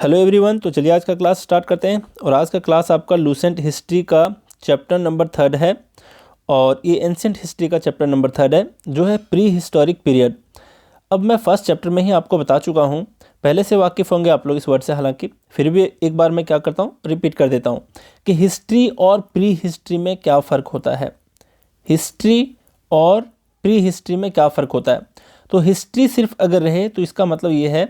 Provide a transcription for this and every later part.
Hello everyone. तो चलिए आज का क्लास स्टार्ट करते हैं। और आज का क्लास आपका लूसेंट हिस्ट्री का चैप्टर नंबर 3 है और ये एंशिएंट हिस्ट्री का चैप्टर नंबर 3 है जो है प्री हिस्टोरिक पीरियड। अब मैं फर्स्ट चैप्टर में ही आपको बता चुका हूँ, पहले से वाकिफ़ होंगे आप लोग इस वर्ड से, हालांकि फिर भी एक बार मैं क्या करता हूँ, रिपीट कर देता हूँ कि हिस्ट्री और प्री हिस्ट्री में क्या फ़र्क होता है। हिस्ट्री और प्री हिस्ट्री में क्या फ़र्क होता है। तो हिस्ट्री सिर्फ अगर रहे तो इसका मतलब ये है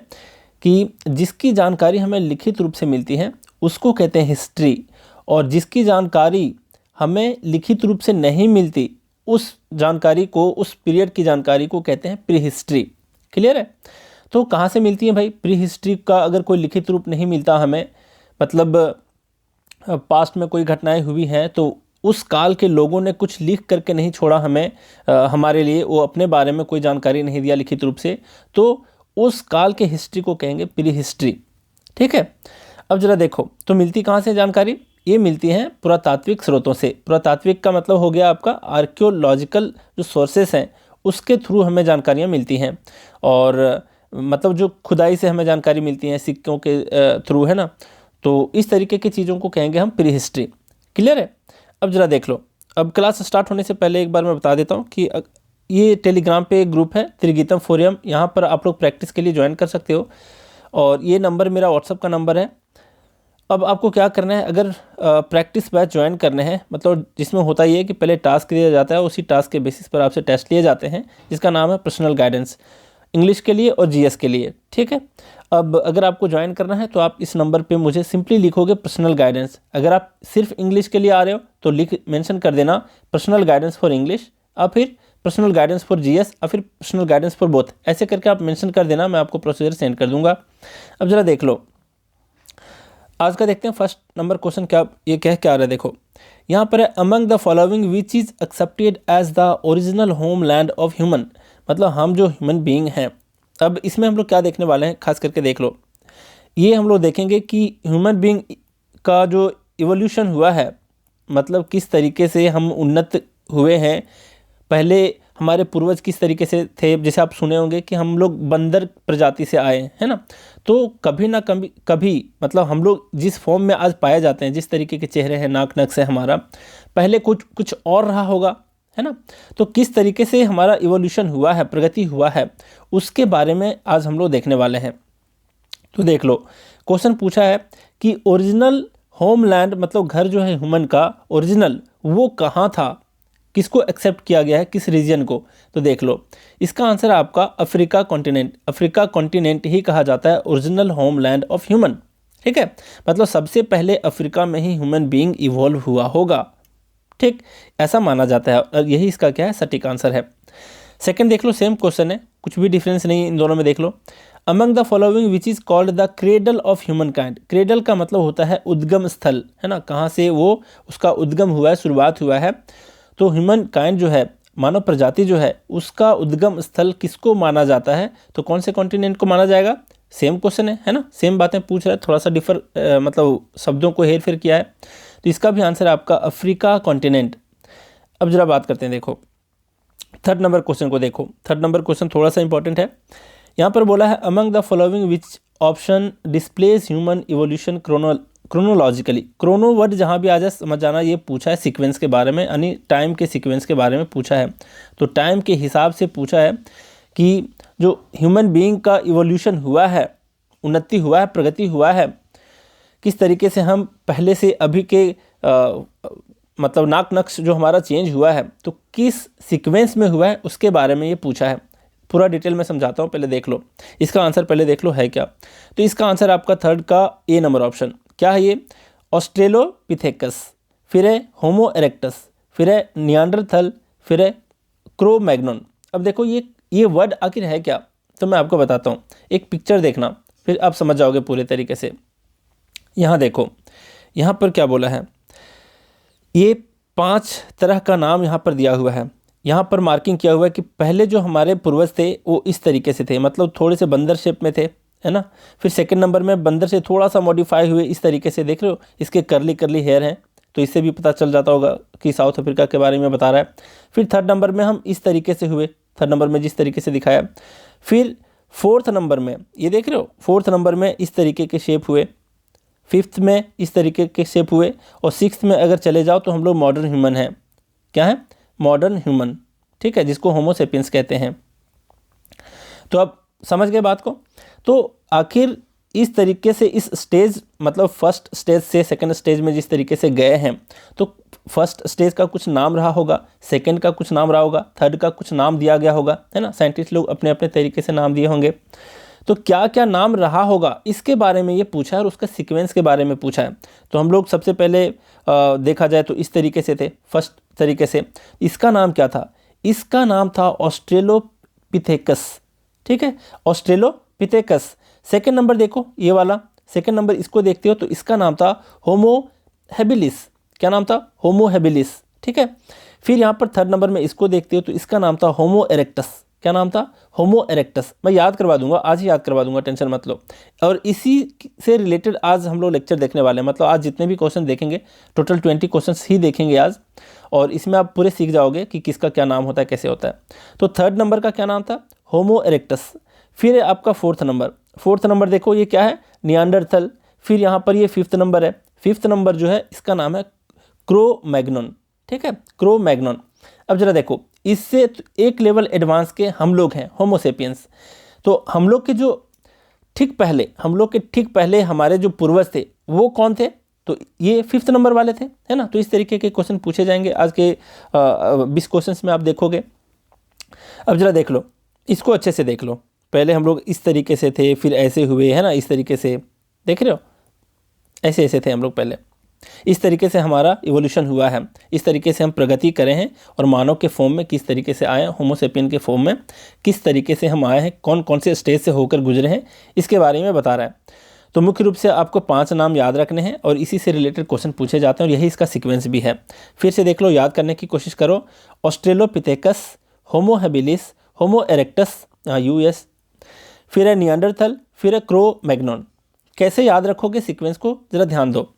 कि जिसकी जानकारी हमें लिखित रूप से मिलती है उसको कहते हैं हिस्ट्री, और जिसकी जानकारी हमें लिखित रूप से नहीं मिलती उस जानकारी को, उस पीरियड की जानकारी को कहते हैं प्री हिस्ट्री। क्लियर है। तो कहाँ से मिलती है भाई प्री हिस्ट्री का? अगर कोई लिखित रूप नहीं मिलता हमें, मतलब पास्ट में कोई घटनाएं हुई हैं तो उस काल के लोगों ने कुछ लिख करके नहीं छोड़ा हमें, हमारे लिए वो अपने बारे में कोई जानकारी नहीं दिया लिखित रूप से, तो उस काल के हिस्ट्री को कहेंगे प्री हिस्ट्री। ठीक है। अब जरा देखो, तो मिलती कहाँ से जानकारी? ये मिलती है पुरातात्विक स्रोतों से। पुरातात्विक का मतलब हो गया आपका आर्कियोलॉजिकल जो सोर्सेस हैं उसके थ्रू हमें जानकारियाँ मिलती हैं, और मतलब जो खुदाई से हमें जानकारी मिलती है सिक्कों के थ्रू, है ना। तो इस तरीके की चीज़ों को कहेंगे हम प्री हिस्ट्री। क्लियर है। अब जरा देख लो, अब क्लास स्टार्ट होने से पहले एक बार मैं बता देता हूँ कि ये टेलीग्राम पे एक ग्रुप है त्रिगीतम फोरम, यहाँ पर आप लोग प्रैक्टिस के लिए ज्वाइन कर सकते हो, और ये नंबर मेरा व्हाट्सअप का नंबर है। अब आपको क्या करना है, अगर प्रैक्टिस बैच ज्वाइन करने हैं, मतलब जिसमें होता ये है कि पहले टास्क दिया जाता है, उसी टास्क के बेसिस पर आपसे टेस्ट लिए जाते हैं जिसका नाम है पर्सनल गाइडेंस, इंग्लिश के लिए और जीएस के लिए। ठीक है। अब अगर आपको ज्वाइन करना है तो आप इस नंबर पे मुझे सिंपली लिखोगे पर्सनल गाइडेंस। अगर आप सिर्फ इंग्लिश के लिए आ रहे हो तो मेंशन कर देना पर्सनल गाइडेंस फॉर इंग्लिश, और फिर पर्सनल गाइडेंस फॉर जीएस, और फिर पर्सनल गाइडेंस फॉर बोथ, ऐसे करके आप मेंशन कर देना, मैं आपको प्रोसीजर सेंड कर दूंगा। अब जरा देख लो, आज का देखते हैं फर्स्ट नंबर क्वेश्चन क्या ये कह क्या आ रहा है। देखो यहाँ पर है, among the following which is accepted as the original homeland of human, मतलब हम जो ह्यूमन बीइंग हैं। अब इसमें हम लोग क्या देखने वाले हैं, खास करके देख लो, ये हम लोग देखेंगे कि ह्यूमन बीइंग का जो इवोल्यूशन हुआ है, मतलब किस तरीके से हम उन्नत हुए हैं। पहले हमारे पूर्वज किस तरीके से थे, जैसे आप सुने होंगे कि हम लोग बंदर प्रजाति से आए हैं ना। तो कभी ना कभी मतलब हम लोग जिस फॉर्म में आज पाए जाते हैं, जिस तरीके के चेहरे हैं, नाक नक्श है हमारा, पहले कुछ और रहा होगा, है ना। तो किस तरीके से हमारा इवोल्यूशन हुआ है, प्रगति हुआ है, उसके बारे में आज हम लोग देखने वाले हैं। तो देख लो, क्वेश्चन पूछा है कि ओरिजिनल होमलैंड, मतलब घर जो है ह्यूमन का ओरिजिनल, वो कहाँ था, किसको एक्सेप्ट किया गया है, किस रीजन को। तो देख लो, इसका आंसर है आपका अफ्रीका कॉन्टिनेंट। अफ्रीका कॉन्टिनेंट ही कहा जाता है ओरिजिनल होमलैंड ऑफ ह्यूमन। ठीक है। मतलब सबसे पहले अफ्रीका में ही ह्यूमन बीइंग इवॉल्व हुआ होगा। ठीक, ऐसा माना जाता है, और यही इसका क्या है, सटीक आंसर है। सेकंड देख लो, सेम क्वेश्चन है, कुछ भी डिफरेंस नहीं इन दोनों में। देख लो, among the following which is called the cradle of humankind. Cradle का मतलब होता है उद्गम स्थल, है ना, कहाँ से वो उसका उद्गम हुआ है, शुरुआत हुआ है। तो ह्यूमन काइंड जो है, मानव प्रजाति जो है, उसका उद्गम स्थल किसको माना जाता है, तो कौन से कॉन्टिनेंट को माना जाएगा। सेम क्वेश्चन है ना, सेम बातें पूछ रहा है, थोड़ा सा मतलब शब्दों को हेर फेर किया है। तो इसका भी आंसर है आपका अफ्रीका कॉन्टिनेंट। अब जरा बात करते हैं, देखो थर्ड नंबर क्वेश्चन को देखो। थर्ड नंबर क्वेश्चन थोड़ा सा इंपॉर्टेंट है। यहाँ पर बोला है, among the following which option displace human evolution chronologically. Chrono word जहाँ भी आ जाए समझ जाना, ये पूछा है सीक्वेंस के बारे में, यानी टाइम के सीक्वेंस के बारे में पूछा है। तो टाइम के हिसाब से पूछा है कि जो ह्यूमन बीइंग का इवोल्यूशन हुआ है, उन्नति हुआ है, प्रगति हुआ है, किस तरीके से हम पहले से अभी के मतलब नाक नक्श जो हमारा चेंज हुआ है, तो किस सीक्वेंस में हुआ है, उसके बारे में ये पूछा है। पूरा डिटेल में समझाता हूँ, पहले देख लो इसका आंसर, पहले देख लो है क्या। तो इसका आंसर आपका थर्ड का ए नंबर ऑप्शन। क्या है ये? ऑस्ट्रेलोपिथेकस, फिर है होमो इरेक्टस, फिर है नियांडरथल, फिर है क्रो मैग्नन। अब देखो ये वर्ड आखिर है क्या, तो मैं आपको बताता हूँ। एक पिक्चर देखना, फिर आप समझ जाओगे पूरे तरीके से। यहाँ देखो, यहाँ पर क्या बोला है, ये 5 तरह का नाम यहाँ पर दिया हुआ है। यहाँ पर मार्किंग किया हुआ है कि पहले जो हमारे पूर्वज थे वो इस तरीके से थे, मतलब थोड़े से बंदर शेप में थे, है ना। फिर सेकंड नंबर में बंदर से थोड़ा सा मॉडिफाई हुए, इस तरीके से देख रहे हो, इसके कर्ली हेयर हैं, तो इससे भी पता चल जाता होगा कि साउथ अफ्रीका के बारे में बता रहा है। फिर थर्ड नंबर में हम इस तरीके से हुए, थर्ड नंबर में जिस तरीके से दिखाया। फिर फोर्थ नंबर में ये देख रहे हो, फोर्थ नंबर में इस तरीके के शेप हुए, फिफ्थ में इस तरीके के शेप हुए, और सिक्स्थ में अगर चले जाओ तो हम लोग मॉडर्न ह्यूमन हैं। क्या है? मॉडर्न ह्यूमन, ठीक है, जिसको होमो सेपियंस कहते हैं। तो अब समझ गए बात को। तो आखिर इस तरीके से इस स्टेज, मतलब फर्स्ट स्टेज से सेकंड स्टेज में जिस तरीके से गए हैं, तो फर्स्ट स्टेज का कुछ नाम रहा होगा, सेकंड का कुछ नाम रहा होगा, थर्ड का कुछ नाम दिया गया होगा, है ना। साइंटिस्ट लोग अपने अपने तरीके से नाम दिए होंगे। तो क्या क्या नाम रहा होगा इसके बारे में ये पूछा है, और उसका सीक्वेंस के बारे में पूछा है। तो हम लोग सबसे पहले देखा जाए तो इस तरीके से थे, फर्स्ट तरीके से। इसका नाम क्या था? इसका नाम था ऑस्ट्रेलोपिथेकस, ठीक है, ऑस्ट्रेलोपिथेकस। सेकंड नंबर देखो, ये वाला सेकंड नंबर इसको देखते हो तो इसका नाम था होमो हैबिलिस। क्या नाम था? होमो हैबिलिस, ठीक है। फिर यहाँ पर थर्ड नंबर में इसको देखते हो तो इसका नाम था होमो इरेक्टस। क्या नाम था? होमो इरेक्टस। मैं याद करवा दूंगा, आज ही याद करवा दूंगा, टेंशन मत लो। और इसी से रिलेटेड आज हम लोग लेक्चर देखने वाले हैं, मतलब आज जितने भी क्वेश्चन देखेंगे, टोटल 20 क्वेश्चन ही देखेंगे आज, और इसमें आप पूरे सीख जाओगे कि किसका क्या नाम होता है, कैसे होता है। तो थर्ड नंबर का क्या नाम था? होमो इरेक्टस। फिर है आपका फोर्थ नंबर। फोर्थ नंबर देखो ये क्या है? नियांडरथल। फिर यहाँ पर ये फिफ्थ नंबर है। फिफ्थ नंबर जो है इसका नाम है क्रो-मैग्नन, ठीक है, क्रो-मैग्नन। अब जरा देखो, इससे एक लेवल एडवांस के हम लोग हैं, होमो सेपियंस। तो हम लोग के जो ठीक पहले हमारे जो पूर्वज थे वो कौन थे? तो ये फिफ्थ नंबर वाले थे, है ना। तो इस तरीके के क्वेश्चन पूछे जाएंगे आज के 20 क्वेश्चन में, आप देखोगे। अब जरा देख लो, इसको अच्छे से देख लो। पहले हम लोग इस तरीके से थे, फिर ऐसे हुए, है ना, इस तरीके से, देख रहे हो, ऐसे ऐसे थे हम लोग पहले। इस तरीके से हमारा इवोल्यूशन हुआ है, इस तरीके से हम प्रगति करे हैं, और मानव के फॉर्म में किस तरीके से आए हैं, होमो सेपियन के फॉर्म में किस तरीके से हम आए हैं, कौन कौन से स्टेज से होकर गुजरे हैं, इसके बारे में बता रहा है। तो मुख्य रूप से आपको 5 नाम याद रखने हैं, और इसी से रिलेटेड क्वेश्चन पूछे जाते हैं, और यही इसका सीक्वेंस भी है। फिर से देख लो, याद करने की कोशिश करो। ऑस्ट्रेलोपिथेकस, होमो हैबिलिस, होमो इरेक्टस, यूएस, फिर है नियांडरथल, फिर है क्रो-मैग्नन। कैसे याद रखोगे सीक्वेंस को, ज़रा ध्यान दो।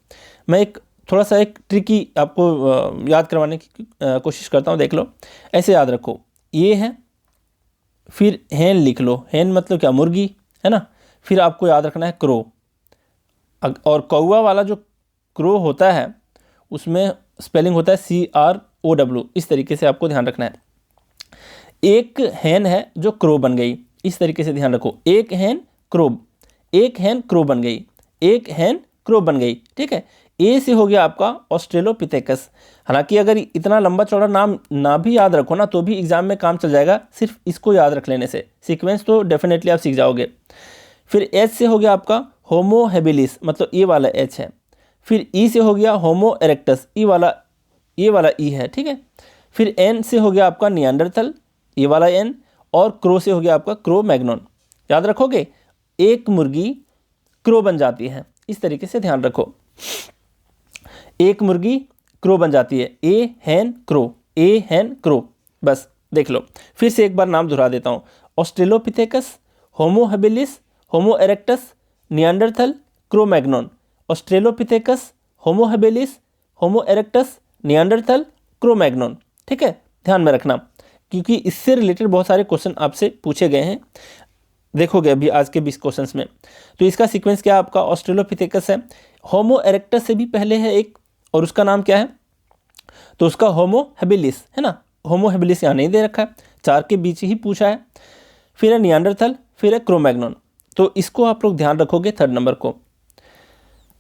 मैं एक थोड़ा सा एक ट्रिकी आपको याद करवाने की कोशिश करता हूँ, देख लो। ऐसे याद रखो, ये है, फिर हैन लिख लो, हैन मतलब क्या? मुर्गी, है ना। फिर आपको याद रखना है क्रो, और कौवा वाला जो क्रो होता है उसमें स्पेलिंग होता है CROW। इस तरीके से आपको ध्यान रखना है। एक हैन है जो क्रो बन गई, इस तरीके से ध्यान रखो। एक हैन क्रो, एक हैन क्रो बन गई, एक हैन क्रो बन गई, ठीक है। ए से हो गया आपका ऑस्ट्रेलोपिथेकस। हालांकि अगर इतना लंबा चौड़ा नाम ना भी याद रखो ना, तो भी एग्जाम में काम चल जाएगा, सिर्फ इसको याद रख लेने से। सीक्वेंस तो डेफिनेटली आप सीख जाओगे। फिर एच से हो गया आपका होमो हैबिलिस, मतलब ये वाला एच है। फिर ई से हो गया होमो इरेक्टस, ये वाला ई है, ठीक है। फिर एन से हो गया आपका नियांडरथल, ये वाला एन, और क्रो से हो गया आपका क्रो-मैग्नन। याद रखोगे, एक मुर्गी क्रो बन जाती है, इस तरीके से ध्यान रखो। एक मुर्गी क्रो बन जाती है, ए हैन क्रो, ए हैन क्रो, बस देख लो। फिर से एक बार नाम दोहरा देता हूँ। ऑस्ट्रेलोपिथेकस, होमो हैबिलिस, होमो erectus, नियांडरथल, Cro-Magnon. Australopithecus, Homo habilis, होमो इरेक्टस, नियांडरथल, क्रो-मैग्नन, ठीक है। ध्यान में रखना, क्योंकि इससे रिलेटेड बहुत सारे क्वेश्चन आपसे पूछे गए हैं, देखोगे अभी आज के 20 क्वेश्चंस में। तो इसका सीक्वेंस क्या आपका? ऑस्ट्रेलोपिथेकस है, होमो इरेक्टस से भी पहले है एक, और उसका नाम क्या है? तो उसका होमो हैबिलिस, है ना। होमो हैबिलिस यहाँ नहीं दे रखा है, 4 के बीच ही पूछा है। फिर है नियांडरथल, फिर है क्रो-मैग्नन। तो इसको आप लोग ध्यान रखोगे, थर्ड नंबर को।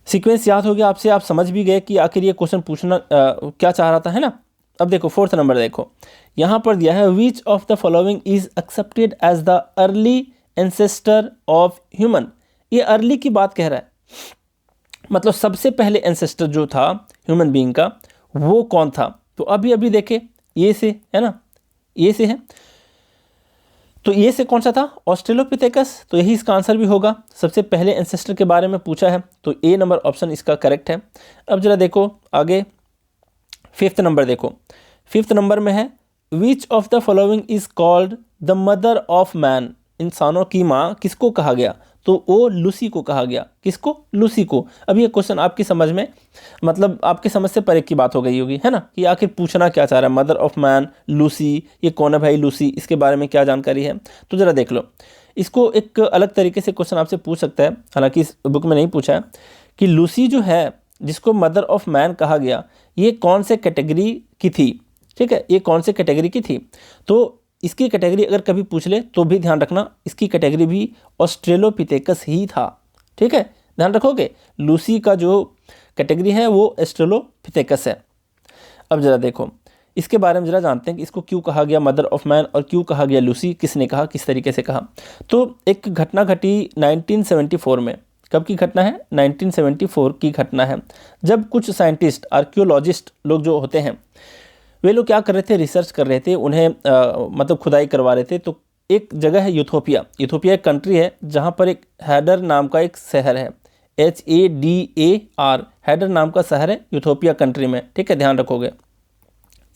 सीक्वेंस याद हो गया आपसे, आप समझ भी गए कि आखिर ये क्वेश्चन पूछना क्या चाह रहा था, है ना। अब देखो फोर्थ नंबर, देखो यहाँ पर दिया है, which of the following is accepted as the early ancestor of human. ये अर्ली की बात कह रहा है, मतलब सबसे पहले एंसेस्टर जो था ह्यूमन बीइंग का, वो कौन था? तो अभी देखे, ये से है ना, ये से है, तो ये से कौन सा था? ऑस्ट्रेलोपिथेकस। तो यही इसका आंसर भी होगा, सबसे पहले एंसेस्टर के बारे में पूछा है, तो ए नंबर ऑप्शन इसका करेक्ट है। अब जरा देखो आगे, फिफ्थ नंबर देखो। फिफ्थ नंबर में है, which of the following is called the mother of man. इंसानों की माँ किसको कहा गया? तो वो लूसी को कहा गया। किसको? लूसी को। अब ये क्वेश्चन आपकी समझ में, मतलब आपकी समझ से परे की बात हो गई होगी, है ना, कि आखिर पूछना क्या चाह रहा है। मदर ऑफ मैन, लूसी, ये कौन है भाई लूसी, इसके बारे में क्या जानकारी है? तो जरा देख लो, इसको एक अलग तरीके से क्वेश्चन आपसे पूछ सकता है, हालांकि इस बुक में नहीं पूछा है, कि लूसी जो है जिसको मदर ऑफ मैन कहा गया, ये कौन से कैटेगरी की थी। ठीक है, ये कौन से कैटेगरी की थी। तो इसकी कैटेगरी अगर कभी पूछ ले तो भी ध्यान रखना, इसकी कैटेगरी भी ऑस्ट्रेलोपिथेकस ही था। ठीक है, ध्यान रखोगे, लूसी का जो कैटेगरी है वो ऑस्ट्रेलोपिथेकस है। अब जरा देखो इसके बारे में जरा जानते हैं कि इसको क्यों कहा गया मदर ऑफ मैन और क्यों कहा गया लूसी, किसने कहा, किस तरीके से कहा। तो एक घटना घटी 1974 में। कब की घटना है? 1974 की घटना है, जब कुछ साइंटिस्ट, आर्कियोलॉजिस्ट लोग जो होते हैं, वे लोग क्या कर रहे थे, रिसर्च कर रहे थे, उन्हें मतलब खुदाई करवा रहे थे। तो एक जगह है यूथोपिया, यूथोपिया एक कंट्री है जहाँ पर एक हैडर नाम का एक शहर है, HADAR, हैडर नाम का शहर है यूथोपिया कंट्री में। ठीक है, ध्यान रखोगे,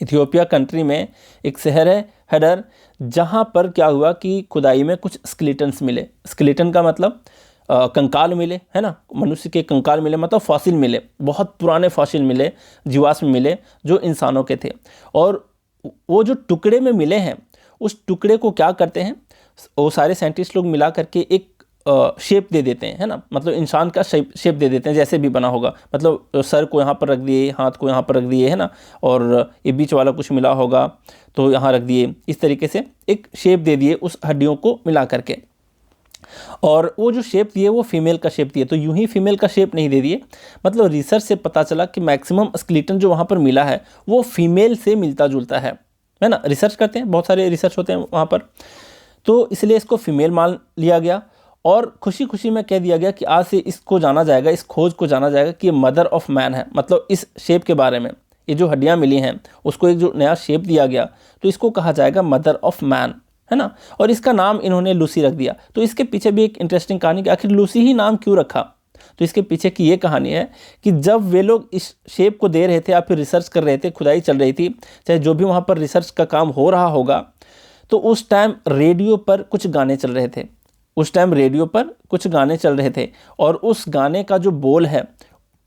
इथियोपिया कंट्री में एक शहर है हैडर, जहाँ पर क्या हुआ कि खुदाई में कुछ स्केलेटन्स मिले। स्केलेटन का मतलब कंकाल मिले, है ना, मनुष्य के कंकाल मिले, मतलब फॉसिल मिले, बहुत पुराने फॉसिल मिले, जीवाश्म मिले जो इंसानों के थे। और वो जो टुकड़े में मिले हैं, उस टुकड़े को क्या करते हैं, वो सारे साइंटिस्ट लोग मिला करके एक शेप दे देते हैं, है ना, मतलब इंसान का शेप दे देते हैं, जैसे भी बना होगा, मतलब सर को यहाँ पर रख दिए, हाथ को यहाँ पर रख दिए, है ना, और ये बीच वाला कुछ मिला होगा तो यहाँ रख दिए, इस तरीके से एक शेप दे दिए उस हड्डियों को मिला करके। और वो जो शेप दिए वो फीमेल का शेप दिए, तो यूं ही फीमेल का शेप नहीं दे दिए, मतलब रिसर्च से पता चला कि मैक्सिमम स्केलेटन जो वहाँ पर मिला है वो फीमेल से मिलता जुलता है ना। रिसर्च करते हैं, बहुत सारे रिसर्च होते हैं वहाँ पर, तो इसलिए इसको फीमेल मान लिया गया। और खुशी खुशी में कह दिया गया कि आज से इसको जाना जाएगा, इस खोज को जाना जाएगा कि ये मदर ऑफ मैन है। मतलब इस शेप के बारे में, ये जो हड्डियाँ मिली हैं उसको एक जो नया शेप दिया गया, तो इसको कहा जाएगा मदर ऑफ मैन, है ना। और इसका नाम इन्होंने लूसी रख दिया। तो इसके पीछे भी एक इंटरेस्टिंग कहानी कि आखिर लूसी ही नाम क्यों रखा। तो इसके पीछे की ये कहानी है कि जब वे लोग इस शेप को दे रहे थे या फिर रिसर्च कर रहे थे, खुदाई चल रही थी, चाहे जो भी वहाँ पर रिसर्च का काम हो रहा होगा, तो उस टाइम रेडियो पर कुछ गाने चल रहे थे, उस टाइम रेडियो पर कुछ गाने चल रहे थे। और उस गाने का जो बोल है,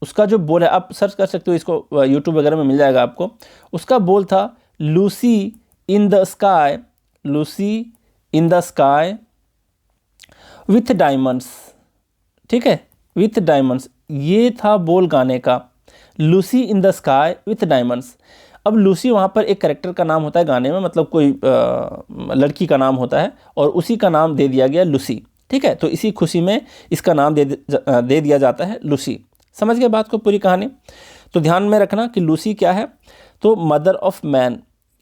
उसका जो बोल है, आप सर्च कर सकते हो, इसको यूट्यूब वगैरह में मिल जाएगा आपको। उसका बोल था Lucy in the sky, Lucy in the sky with diamonds. ठीक है, विथ डायमंड्स, ये था बोल गाने का, Lucy in the sky with diamonds. अब लूसी वहाँ पर एक कैरेक्टर का नाम होता है गाने में, मतलब कोई लड़की का नाम होता है, और उसी का नाम दे दिया गया लूसी। ठीक है, तो इसी खुशी में इसका नाम दे दिया जाता है लूसी। समझ गए बात को, पूरी कहानी। तो ध्यान में रखना कि लूसी क्या है, तो मदर ऑफ मैन।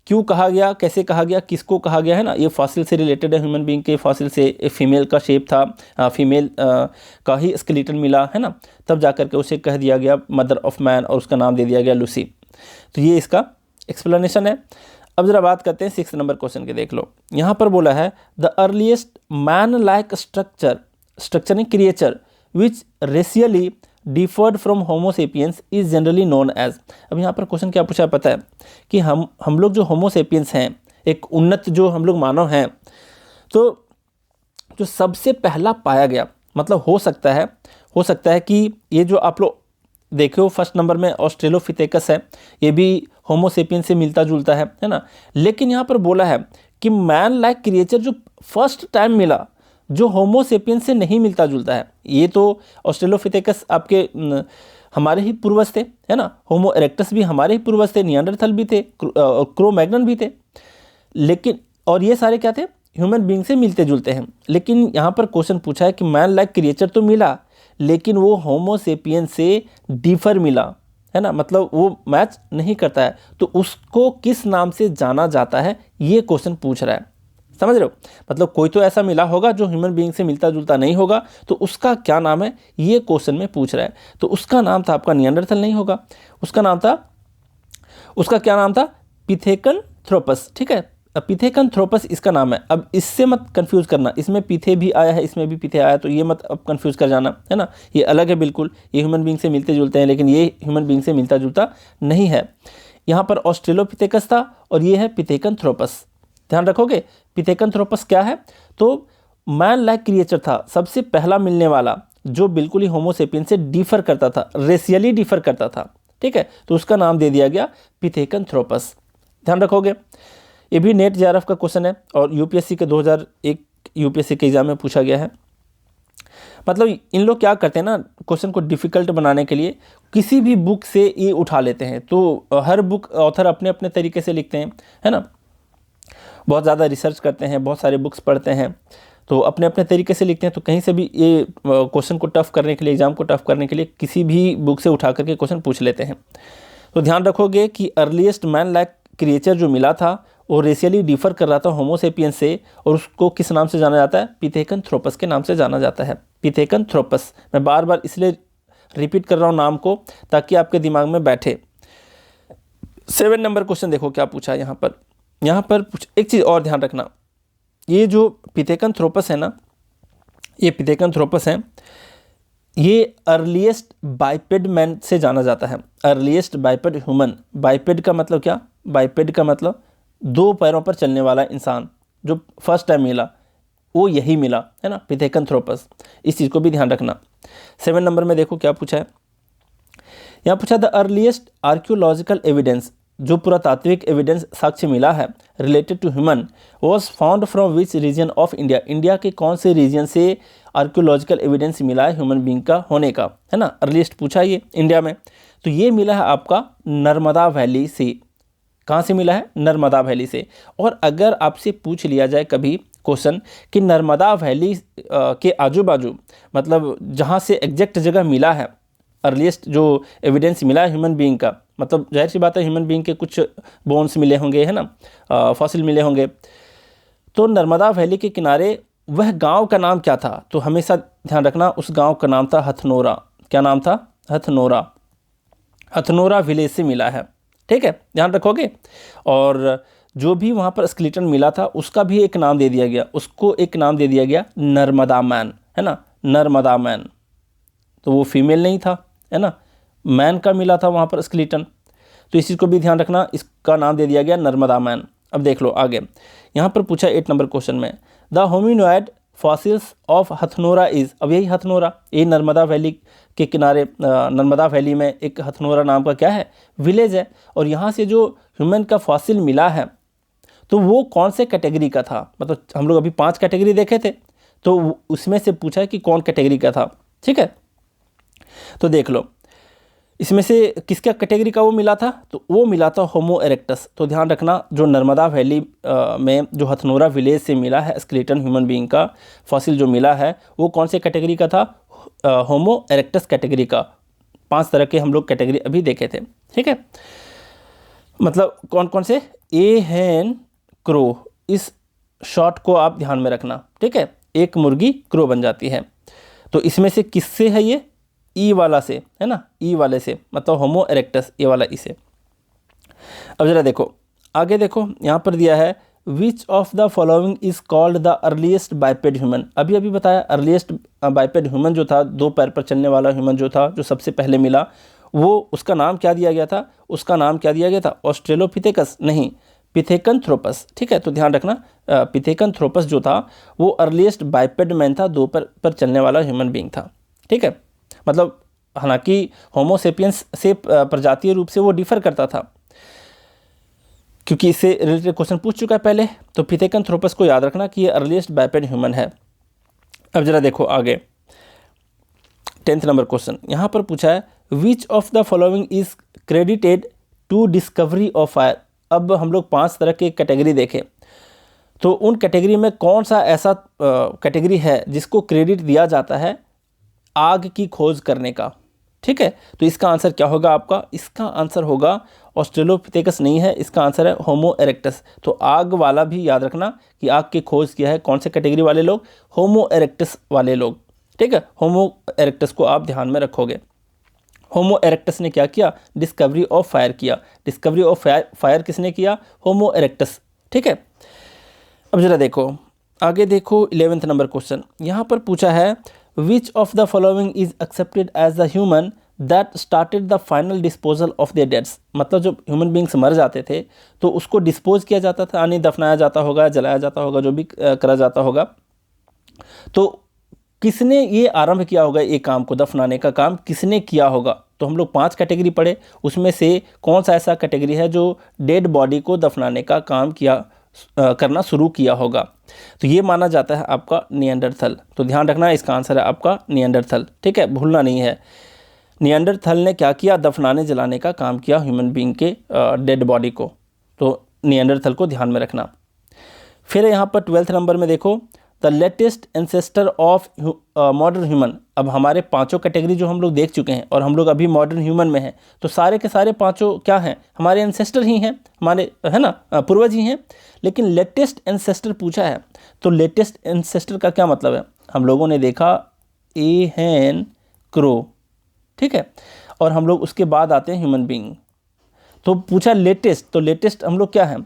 क्यों कहा गया, कैसे कहा गया, किसको कहा गया, है ना, ये फॉसिल से रिलेटेड है, ह्यूमन बीइंग के फॉसिल से। एक फीमेल का शेप था, फीमेल का ही स्केलेटन मिला, है ना, तब जाकर के उसे कह दिया गया मदर ऑफ मैन और उसका नाम दे दिया गया लूसी। तो ये इसका एक्सप्लेनेशन है। अब जरा बात करते हैं 6 नंबर क्वेश्चन के, देख लो। यहाँ पर बोला है the earliest man like structuring creature which racially differed from homo sapiens is generally known as. अब यहाँ पर क्वेश्चन क्या पूछा पता है कि हम लोग जो होमोसेपियंस हैं, एक उन्नत जो हम लोग मानव हैं, तो जो सबसे पहला पाया गया, मतलब हो सकता है कि ये जो आप लोग देखो फर्स्ट नंबर में ऑस्ट्रेलोपिथेकस है, ये भी होमोसेपियन से मिलता जुलता है ना। लेकिन यहाँ पर बोला है कि मैन लाइक क्रिएचर जो फर्स्ट टाइम मिला, जो होमोसेपियन से नहीं मिलता जुलता है, ये तो ऑस्ट्रेलोपिथेकस आपके हमारे ही पूर्वज थे, है ना। होमो इरेक्टस भी हमारे ही पूर्वज थे, निएंडरथल भी थे, क्रो-मैग्नन भी थे, लेकिन और ये सारे क्या थे, ह्यूमन बीइंग से मिलते जुलते हैं। लेकिन यहाँ पर क्वेश्चन पूछा है कि मैन लाइक क्रिएचर तो मिला, लेकिन वो होमोसेपियन से डिफर मिला, है ना, मतलब वो मैच नहीं करता है, तो उसको किस नाम से जाना जाता है, ये क्वेश्चन पूछ रहा है। समझ रहे हो, मतलब कोई तो ऐसा मिला होगा जो ह्यूमन बीइंग से मिलता जुलता नहीं होगा, तो उसका क्या नाम है, ये क्वेश्चन में पूछ रहा है। तो उसका नाम था आपका निएंडरथल नहीं होगा, उसका क्या नाम था, पिथेकनथ्रोपस। ठीक है, पिथेकनथ्रोपस इसका नाम है। अब इससे मत कंफ्यूज करना, इसमें पिथे भी आया है, इसमें भी पिथे आया, तो ये मत अब कंफ्यूज कर जाना, है ना। ये अलग है बिल्कुल, ये ह्यूमन बीइंग से मिलते जुलते हैं, लेकिन ये ह्यूमन बीइंग से मिलता जुलता नहीं है। यहाँ पर ऑस्ट्रेलोपिथेकस था और ये है पिथेकनथ्रोपस। ध्यान रखोगे, पिथेकनथ्रोपस क्या है, तो मैन लाइक क्रिएचर था, सबसे पहला मिलने वाला, जो बिल्कुल ही होमोसेपियन से डिफर करता था, रेशियली डिफर करता था। ठीक है, तो उसका नाम दे दिया गया पिथेकनथ्रोपस। ध्यान रखोगे, ये भी नेट जेआरएफ का क्वेश्चन है और यूपीएससी के 2001 यूपीएससी के एग्जाम में पूछा गया है। मतलब इन लोग क्या करते हैं ना, क्वेश्चन को डिफ़िकल्ट बनाने के लिए किसी भी बुक से ये उठा लेते हैं। तो हर बुक ऑथर अपने अपने तरीके से लिखते हैं, है ना, बहुत ज़्यादा रिसर्च करते हैं, बहुत सारे बुक्स पढ़ते हैं, तो अपने अपने तरीके से लिखते हैं। तो कहीं से भी ये क्वेश्चन को टफ़ करने के लिए, एग्ज़ाम को टफ़ करने के लिए किसी भी बुक से उठा करके क्वेश्चन पूछ लेते हैं। तो ध्यान रखोगे कि अर्लीस्ट मैन लाइक क्रिएचर जो मिला था वो रेशियली डिफ़र कर रहा था होमोसेपियंस से, और उसको किस नाम से जाना जाता है? पिथेकैंथ्रोपस के नाम से जाना जाता है। पिथेकैंथ्रोपस, मैं बार बार इसलिए रिपीट कर रहा हूँ नाम को ताकि आपके दिमाग में बैठे। 7 नंबर क्वेश्चन देखो क्या पूछा है यहाँ पर एक चीज़ और ध्यान रखना, ये जो पिथेकैंथ्रोपस है ना, ये पिथेकैंथ्रोपस है, ये अर्लीस्ट बाइपेड मैन से जाना जाता है। अर्लीस्ट बाइपेड ह्यूमन, बाइपेड का मतलब क्या? बाइपेड का मतलब 2 पैरों पर चलने वाला इंसान जो फर्स्ट टाइम मिला वो यही मिला, है ना, पिथेकैंथ्रोपस। इस चीज़ को भी ध्यान रखना। 7 नंबर में देखो क्या पूछा है, यहाँ पूछा द अर्लीस्ट आर्कियोलॉजिकल एविडेंस, जो पुरातात्विक एविडेंस साक्ष्य मिला है related to human was found from which region of India, India के कौन से रीजन से आर्कियोलॉजिकल एविडेंस मिला है ह्यूमन बीइंग का होने का, है ना, अर्लीस्ट पूछा ये इंडिया में। तो ये मिला है आपका नर्मदा वैली से। कहाँ से मिला है? नर्मदा वैली से। और अगर आपसे पूछ लिया जाए कभी क्वेश्चन कि नर्मदा वैली के आजू बाजू, मतलब जहाँ से एग्जैक्ट जगह मिला है अर्लीस्ट जो एविडेंस मिला है ह्यूमन बीइंग का, मतलब जाहिर सी बात है ह्यूमन बीइंग के कुछ बोन्स मिले होंगे, है ना, फॉसिल मिले होंगे। तो नर्मदा वैली के किनारे वह गांव का नाम क्या था? तो हमेशा ध्यान रखना, उस गांव का नाम था हथनोरा। क्या नाम था? हथनोरा। हथनोरा विलेज से मिला है, ठीक है, ध्यान रखोगे। और जो भी वहाँ पर स्केलेटन मिला था उसका भी एक नाम दे दिया गया, उसको एक नाम दे दिया गया नर्मदा मैन, है ना, नर्मदा मैन। तो वो फीमेल नहीं था, है ना, मैन का मिला था वहाँ पर स्केलेटन, तो इस चीज़ को भी ध्यान रखना, इसका नाम दे दिया गया नर्मदा मैन। अब देख लो आगे, यहाँ पर पूछा 8 नंबर क्वेश्चन में the होमिनोइड fossils of Hathnora is, अब यही हथनोरा, ये नर्मदा वैली के किनारे, नर्मदा वैली में एक हथनोरा नाम का क्या है? विलेज है। और यहाँ से जो ह्यूमन का फॉसिल मिला है तो वो कौन से कैटेगरी का था? मतलब हम लोग अभी 5 कैटेगरी देखे थे, तो उसमें से पूछा है कि कौन कैटेगरी का था, ठीक है। तो देख लो इसमें से किसका कैटेगरी का वो मिला था, तो वो मिला था होमो इरेक्टस। तो ध्यान रखना, जो नर्मदा वैली में जो हथनोरा विलेज से मिला है स्केलेटन ह्यूमन बीइंग का फॉसिल जो मिला है वो कौन से कैटेगरी का था? होमो इरेक्टस कैटेगरी का। 5 तरह के हम लोग कैटेगरी अभी देखे थे, ठीक है। मतलब कौन कौन से? ए हैन क्रो, इस शॉर्ट को आप ध्यान में रखना, ठीक है, एक मुर्गी क्रो बन जाती है। तो इसमें से किससे है ये? ई वाला से, है ना, ई वाले से, मतलब होमो इरेक्टस, ये वाला ई से। अब जरा देखो आगे, देखो यहाँ पर दिया है which of the following is called the earliest biped human. अभी अभी बताया अर्लीस्ट बाइपेड ह्यूमन जो था, 2 पैर पर चलने वाला ह्यूमन जो था, जो सबसे पहले मिला, वो उसका नाम क्या दिया गया था? उसका नाम क्या दिया गया था? ऑस्ट्रेलोपिथेकस नहीं, पिथेकैंथ्रोपस, ठीक है। तो ध्यान रखना, पिथेकैंथ्रोपस जो था वो अर्लीस्ट बाइपेड मैन था, 2 पैर पर चलने वाला ह्यूमन बीइंग था, ठीक है। मतलब हालांकि होमोसेपियंस से प्रजातीय रूप से वो डिफर करता था, क्योंकि इससे रिलेटेड क्वेश्चन पूछ चुका है पहले। तो पिथेकैंथ्रोपस को याद रखना कि ये अर्लीस्ट बाइपेड ह्यूमन है। अब जरा देखो आगे 10th नंबर क्वेश्चन, यहाँ पर पूछा है which of the following is credited to discovery of fire. अब हम लोग 5 तरह के कैटेगरी देखें, तो उन कैटेगरी में कौन सा ऐसा कैटेगरी है जिसको क्रेडिट दिया जाता है आग की खोज करने का, ठीक है। तो इसका आंसर क्या होगा आपका? इसका आंसर होगा ऑस्ट्रेलोपिथेकस नहीं है, इसका आंसर है होमो इरेक्टस। तो आग वाला भी याद रखना कि आग की खोज किया है कौन से कैटेगरी वाले लोग? होमो इरेक्टस वाले लोग, ठीक है। होमो इरेक्टस को आप ध्यान में रखोगे। होमो इरेक्टस ने क्या किया? डिस्कवरी ऑफ फायर किया। डिस्कवरी ऑफ फायर किसने किया? होमो इरेक्टस, ठीक है। अब जरा देखो आगे, देखो 11th नंबर क्वेश्चन, यहाँ पर पूछा है which of the following is accepted as the human that started the final disposal of their deads. मतलब जब ह्यूमन बींग्स मर जाते थे तो उसको डिस्पोज किया जाता था, यानी दफनाया जाता होगा, जलाया जाता होगा, जो भी करा जाता होगा। तो किसने ये आरंभ किया होगा? ये काम को, दफनाने का काम किसने किया होगा? तो हम लोग 5 कैटेगरी पढ़े, उसमें से कौन सा ऐसा कैटेगरी है जो डेड बॉडी को दफनाने का काम किया करना शुरू किया होगा। तो ये माना जाता है आपका निएंडरथल। तो ध्यान रखना, इसका आंसर है आपका निएंडरथल। ठीक है, भूलना नहीं है। निएंडरथल ने क्या किया, दफनाने जलाने का काम किया ह्यूमन बीइंग के डेड बॉडी को। तो निएंडरथल को ध्यान में रखना। फिर यहाँ पर 12th नंबर में देखो, the latest ancestor of modern human. अब हमारे पांचों कैटेगरी जो हम लोग देख चुके हैं और हम लोग अभी मॉडर्न ह्यूमन में हैं, तो सारे के सारे पांचों क्या हैं, हमारे एंसेस्टर ही हैं, हमारे है ना पूर्वज ही हैं। लेकिन लेटेस्ट एंसेस्टर पूछा है, तो लेटेस्ट एंसेस्टर का क्या मतलब है, हम लोगों ने देखा एहेन क्रो, ठीक है, और हम लोग उसके बाद आते हैं ह्यूमन बीइंग। तो पूछा लेटेस्ट, तो लेटेस्ट हम लोग क्या है,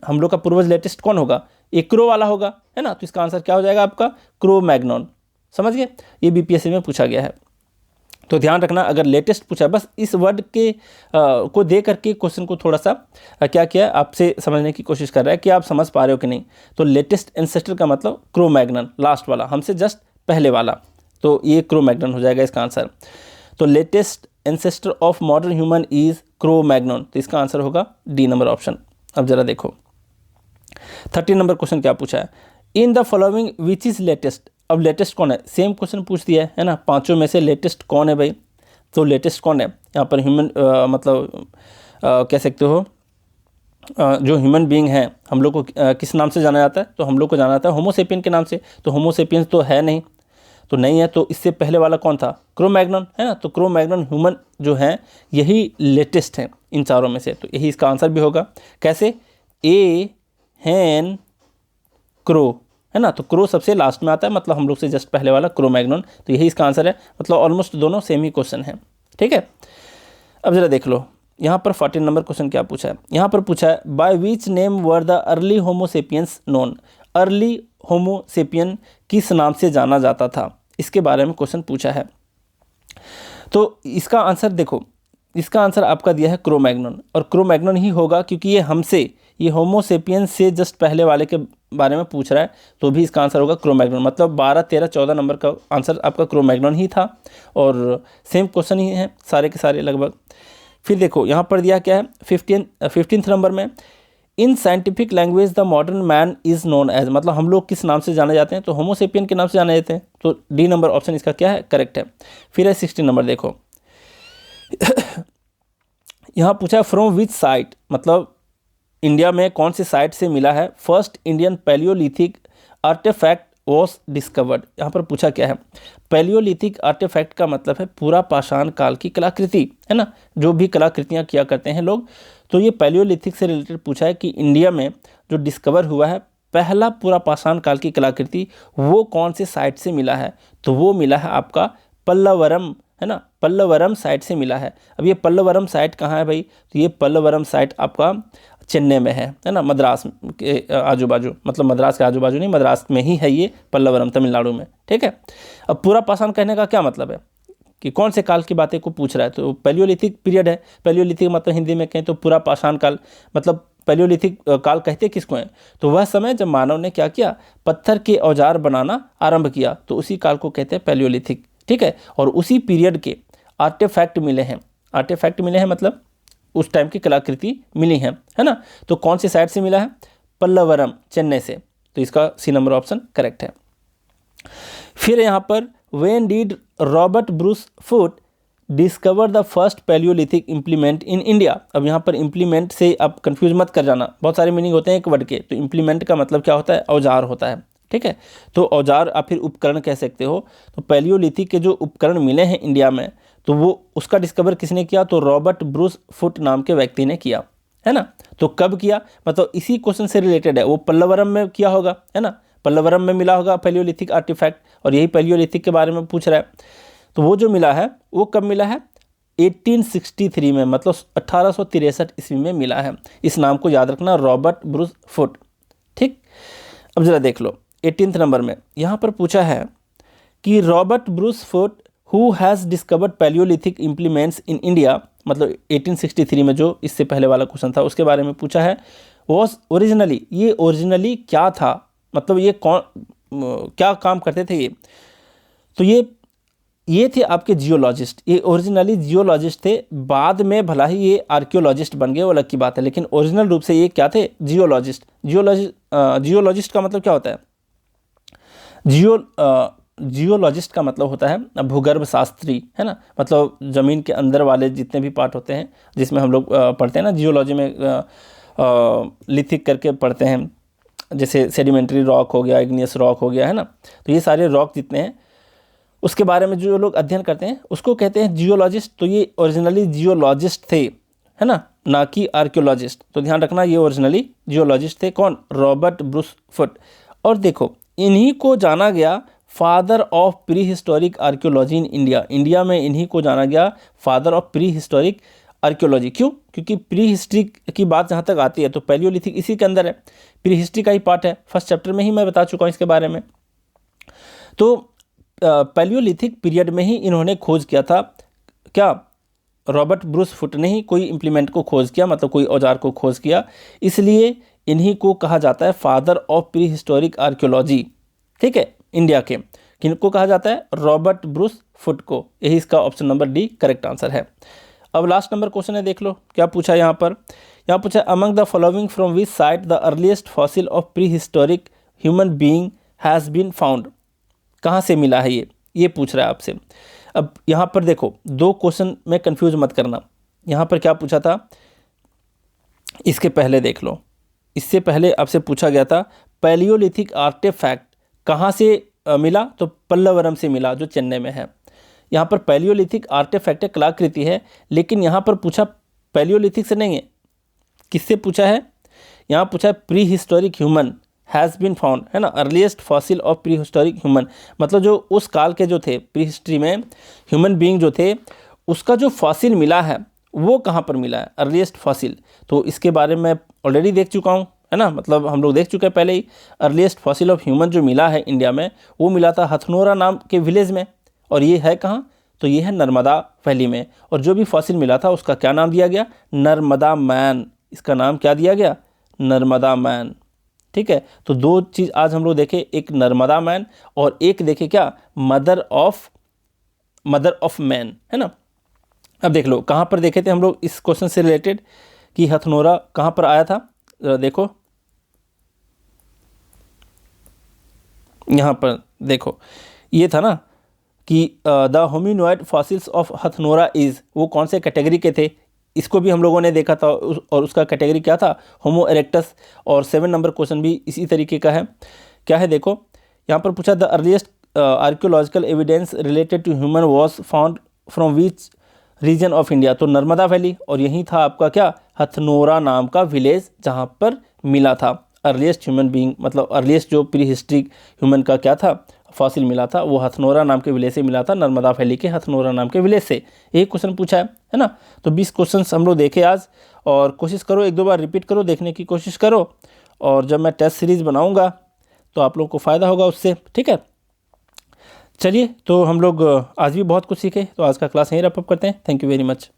हम लोग का पूर्वज लेटेस्ट कौन होगा, एक क्रो वाला होगा, है ना। तो इसका आंसर क्या हो जाएगा आपका, क्रो मैग्नॉन। समझ गए, ये बीपीएससी में पूछा गया है। तो ध्यान रखना, अगर लेटेस्ट पूछा, बस इस वर्ड के को दे करके क्वेश्चन को थोड़ा सा क्या किया आपसे समझने की कोशिश कर रहा है कि आप समझ पा रहे हो कि नहीं। तो लेटेस्ट एंसेस्टर का मतलब क्रो मैग्नन, लास्ट वाला, हमसे जस्ट पहले वाला। तो ये क्रो मैग्नन हो जाएगा इसका आंसर। तो latest ancestor of modern human is crow Magnon. तो इसका आंसर होगा डी नंबर ऑप्शन। अब जरा देखो 13 नंबर क्वेश्चन क्या पूछा है, in the following which is latest. अब लेटेस्ट कौन है, सेम क्वेश्चन पूछ दिया है ना, पांचों में से लेटेस्ट कौन है भाई। तो लेटेस्ट कौन है यहाँ पर, ह्यूमन मतलब कह सकते हो जो ह्यूमन बीइंग है, हम लोग को किस नाम से जाना जाता है, तो हम लोग को जाना जाता है होमोसेपियन के नाम से। तो होमोसेपियंस तो है नहीं, तो नहीं है, तो इससे पहले वाला कौन था, क्रो मैग्नन, है ना। तो क्रो मैग्नन ह्यूमन जो है यही लेटेस्ट है इन चारों में से। तो यही इसका आंसर भी होगा। कैसे, ए हैन क्रो, है ना। तो क्रो सबसे लास्ट में आता है, मतलब हम लोग से जस्ट पहले वाला क्रो मैग्नन। तो यही इसका आंसर है, मतलब ऑलमोस्ट दोनों सेम ही क्वेश्चन है। ठीक है, अब जरा देख लो यहाँ पर 14 नंबर क्वेश्चन क्या पूछा है। यहाँ पर पूछा है, by which name were the early Homo sapiens known. Early Homo sapien किस नाम से जाना जाता था, इसके बारे में क्वेश्चन पूछा है। तो इसका आंसर देखो, इसका आंसर आपका दिया है क्रो मैग्नन, और क्रो मैग्नन ही होगा क्योंकि ये हमसे, ये होमोसेपियंस से जस्ट पहले वाले के बारे में पूछ रहा है। तो भी इसका आंसर होगा क्रो मैग्नन, मतलब 12, 13, 14 नंबर का आंसर आपका क्रो मैग्नन ही था, और सेम क्वेश्चन ही है सारे के सारे लगभग। फिर देखो यहाँ पर दिया क्या है 15th नंबर में, in scientific language the modern man is known as. मतलब हम लोग किस नाम से जाने जाते हैं, तो होमोसेपियन के नाम से जाने जाते हैं। तो डी नंबर ऑप्शन इसका क्या है, करेक्ट है। फिर है 16 नंबर, देखो यहाँ पूछा है फ्रॉम विच साइट, मतलब इंडिया में कौन से साइट से मिला है first Indian palaeolithic artefact was discovered. यहाँ पर पूछा क्या है, पैलियोलिथिक आर्टिफैक्ट का मतलब है पूरा पाषाण काल की कलाकृति, है ना, जो भी कलाकृतियाँ किया करते हैं लोग। तो ये पैलियोलिथिक से रिलेटेड पूछा है कि इंडिया में जो डिस्कवर हुआ है पहला पूरा पाषाण काल की कलाकृति, वो कौन से साइट से मिला है। तो वो मिला है आपका पल्लवरम, है ना, पल्लवरम साइट से मिला है। अब ये पल्लवरम साइट कहाँ है भाई, तो ये पल्लवरम साइट आपका चेन्नई में है ना, मद्रास के आजू बाजू, मतलब मद्रास के आजू बाजू नहीं, मद्रास में ही है ये पल्लवरम, तमिलनाडु में। ठीक है, अब पूरा पाषाण कहने का क्या मतलब है कि कौन से काल की बातें को पूछ रहा है। तो पैलियोलिथिक पीरियड है, पैलियोलिथिक मतलब हिंदी में कहें तो पूरा पाषाण काल, मतलब पैलियोलिथिक काल कहते किसको हैं, तो वह समय जब मानव ने क्या किया, पत्थर के औजार बनाना आरंभ किया, तो उसी काल को कहते हैं पैलियोलिथिक। ठीक है, और उसी पीरियड के आर्टिफैक्ट मिले हैं, आर्टिफैक्ट मिले हैं मतलब उस टाइम की कलाकृति मिली हैं, है ना। तो कौन सी साइड से मिला है, पल्लवरम, चेन्नई से। तो इसका सी नंबर ऑप्शन करेक्ट है। फिर यहाँ पर when did Robert Bruce foot discover the first Palaeolithic implement in India. अब यहाँ पर इम्प्लीमेंट से आप कंफ्यूज मत कर जाना, बहुत सारे मीनिंग होते हैं एक वर्ड के। तो इम्प्लीमेंट का मतलब क्या होता है, औजार होता है। ठीक है, तो औजार आप फिर उपकरण कह सकते हो। तो पैलियोलिथिक के जो उपकरण मिले हैं इंडिया में, तो वो उसका डिस्कवर किसने किया, तो रॉबर्ट ब्रूस फुट नाम के व्यक्ति ने किया, है ना। तो कब किया, मतलब इसी क्वेश्चन से रिलेटेड है, वो पल्लवरम में किया होगा, है ना, पल्लवरम में मिला होगा पैलियोलिथिक आर्टिफैक्ट, और यही पैलियोलिथिक के बारे में पूछ रहा है। तो वो जो मिला है वो कब मिला है, 1863 में, मतलब 1863 ईस्वी में मिला है। इस नाम को याद रखना, रॉबर्ट ब्रूस फुट। ठीक, अब जरा देख लो 18th नंबर में यहाँ पर पूछा है कि Robert Bruce foot who has discovered Palaeolithic implements in India, मतलब 1863 में जो इससे पहले वाला क्वेश्चन था उसके बारे में पूछा है। वॉज ओरिजिनली, ये ओरिजिनली क्या था, मतलब ये कौन क्या काम करते थे ये। तो ये ये थे आपके जियोलॉजिस्ट, ये ओरिजिनली जियोलॉजिस्ट थे, बाद में भला ही ये आर्कियोलॉजिस्ट बन गए, वो अलग की बात है, लेकिन ओरिजिनल रूप से ये क्या थे? जियोलॉजिस्ट। जियोलॉजिस्ट का मतलब क्या होता है? जियोलॉजिस्ट का मतलब होता है भूगर्भ शास्त्री, है ना, मतलब ज़मीन के अंदर वाले जितने भी पार्ट होते हैं, जिसमें हम लोग पढ़ते हैं ना, जियोलॉजी में लिथिक करके पढ़ते हैं, जैसे सेडिमेंट्री रॉक हो गया, इग्नियस रॉक हो गया, है ना, तो ये सारे रॉक जितने हैं उसके बारे में जो लोग अध्ययन करते हैं उसको कहते हैं जियोलॉजिस्ट। तो ये ओरिजिनली जियोलॉजिस्ट थे, है ना कि आर्कियोलॉजिस्ट। तो ध्यान रखना, ये ओरिजिनली जियोलॉजिस्ट थे। कौन? Robert Bruce foot. और देखो, इन्हीं को जाना गया father of pre historic archaeology in India. India में इन्हीं को जाना गया father of pre historic archaeology. क्यों? क्योंकि प्री हिस्ट्री की बात जहाँ तक आती है तो पैलियोलिथिक इसी के अंदर है, प्री हिस्ट्री का ही पार्ट है, फर्स्ट चैप्टर में ही मैं बता चुका हूँ इसके बारे में। तो पैलियोलिथिक पीरियड में ही इन्होंने खोज किया था। क्या? रॉबर्ट ब्रूस फुट ने ही कोई इम्प्लीमेंट को खोज किया, मतलब कोई औजार को खोज किया, इसलिए इन्हीं को कहा जाता है father of pre historic archaeology. ठीक है, इंडिया के किनको कहा जाता है? रॉबर्ट ब्रूस फुट को। यही इसका option number D correct answer है। अब लास्ट नंबर क्वेश्चन है, देख लो क्या पूछा यहाँ पर। यहाँ पूछा among the following from which site the earliest fossil of prehistoric human being has been found. कहाँ से मिला है ये पूछ रहा है आपसे। अब यहाँ पर देखो, दो क्वेश्चन में कंफ्यूज मत करना। यहाँ पर क्या पूछा था, इसके पहले देख लो। इससे पहले आपसे पूछा गया था पैलियोलिथिक आर्टिफैक्ट कहाँ से मिला, तो पल्लवरम से मिला, जो चेन्नई में है। यहाँ पर पैलियोलिथिक आर्टिफैक्ट है, कलाकृति है, लेकिन यहाँ पर पूछा पैलियोलिथिक से नहीं है। किससे पूछा है? यहाँ पूछा है prehistoric human has been found, है ना, earliest fossil of prehistoric human, मतलब जो उस काल के जो थे प्री हिस्ट्री में ह्यूमन बीइंग जो थे, उसका जो फॉसिल मिला है वो कहाँ पर मिला है, अर्लीस्ट फॉसिल। तो इसके बारे में ऑलरेडी देख चुका हूँ, है ना, मतलब हम लोग देख चुके हैं पहले ही। अर्लीस्ट फॉसिल ऑफ ह्यूमन जो मिला है इंडिया में, वो मिला था हथनोरा नाम के विलेज में, और ये है कहाँ? तो ये है नर्मदा वैली में। और जो भी फॉसिल मिला था उसका क्या नाम दिया गया? नर्मदा मैन। इसका नाम क्या दिया गया? नर्मदा मैन। ठीक है, तो दो चीज़ आज हम लोग देखे, एक नर्मदा मैन और एक देखे क्या, मदर ऑफ मैन, है ना। अब देख लो कहाँ पर देखे थे हम लोग इस क्वेश्चन से रिलेटेड कि हथनोरा कहाँ पर आया था। देखो यहाँ पर देखो, ये था ना कि the होमिनोइड fossils of Hathnora is, वो कौन से कैटेगरी के थे, इसको भी हम लोगों ने देखा था, और उसका कैटेगरी क्या था? होमो इरेक्टस। और 7 नंबर क्वेश्चन भी इसी तरीके का है। क्या है देखो, यहाँ पर पूछा the earliest archaeological evidence related to human was found from which region of India. तो नर्मदा वैली, और यही था आपका क्या, हथनोरा नाम का विलेज जहाँ पर मिला था अर्लीस्ट ह्यूमन बीइंग, मतलब अर्लीस्ट जो प्री हिस्ट्रिक ह्यूमन का क्या था, फॉसिल मिला था, वो हथनोरा नाम के विलेज से मिला था, नर्मदा वैली के हथनोरा नाम के विलेज से। एक क्वेश्चन पूछा है ना। तो 20 क्वेश्चंस हम लोग देखे आज, और कोशिश करो एक दो बार रिपीट करो, देखने की कोशिश करो, और जब मैं टेस्ट सीरीज़ बनाऊंगा तो आप लोगों को फ़ायदा होगा उससे। ठीक है, चलिए, तो हम लोग आज भी बहुत कुछ सीखे, तो आज का क्लास यहीं रैप अप करते हैं। Thank you very much.